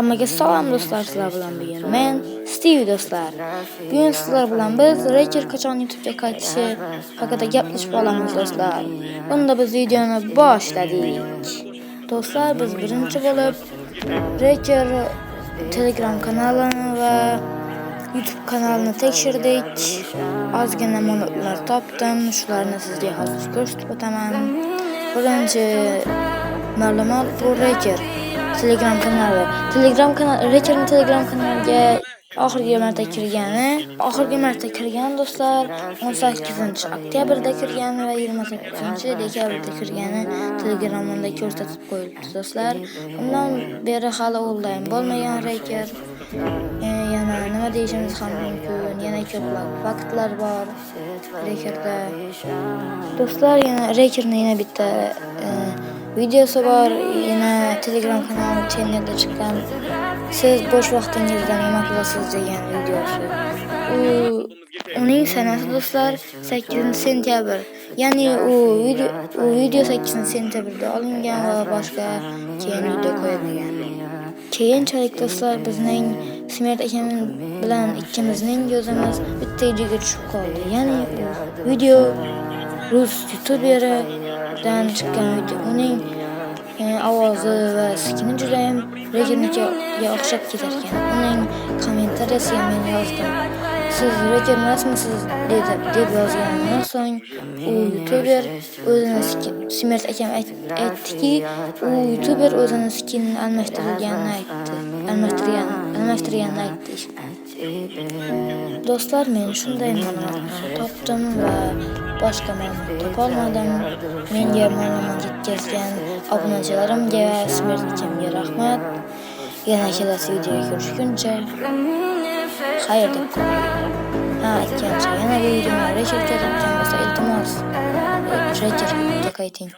Hammaga salom do'stlar, sizlar bilan bugun men Steve do'stlar. Bugun sizlar bilan biz Reker qachon YouTube'ga qaytishi haqida gaplashib olamiz do'stlar. Bunda biz videoni boshladik. Do'stlar, biz birinchi bo'lib Reker Telegram kanalini va YouTube kanalini tekshirdik. Ozgina ma'lumotlar topdim, shularni sizga hozir ko'rsatib o'taman. Birinchi ma'lumot bu Reker Telegram kanali. Rekerning Telegram kanaliga oxirgi marta kirgan do'stlar 18-oktyabrda kirgan va 28-dekabrda kirgani Telegramda ko'rsatib qo'yildi do'stlar. Undan beri hali onlayn bo'lmagan Reker. Yana nima deyishimiz ham mumkin, yana ko'plab faktlar bor Rekerda. Do'stlar, yana Rekerning yana bitta videosi bor, yana Telegram kanali channelda chiqqan siz bo'sh vaqtingizda nima qilasiz degan videosi. Uning sanasi do'stlar 8-sentyabr. Ya'ni u video 8-sentyabrda olingan va boshqa keyin video qo'yilgan. Keyinchalik do'stlar bizning Smert akam bilan ikkimizning ko'zimiz bitta videoga tushib qoldi. Ya'ni video rus youtuberidan chiqqan video. Uning ovozi va skini juda ham Rekernikiga o'xshab ketar ekan. Uning kommentariyasiga men yozdim. Siz Reker emasmisiz deb yozganimdan so'ng u youtuber o'zini Smert akam aytdiki, u youtuber o'zini skinini almashtirganini aytdi. Do'stlar, men shunday ma'lumotni topdim va boshqa ma'lumot topolmadim. Menga ma'lumot yetkazgan obunachilarimga va Smert akamga rahmat. Yana kelasi videoga ko'rishguncha xayr deb qolaman. Ikkinchi yana bu videoni Reker kerakkan bo'lsa iltimos Rekerga qayting.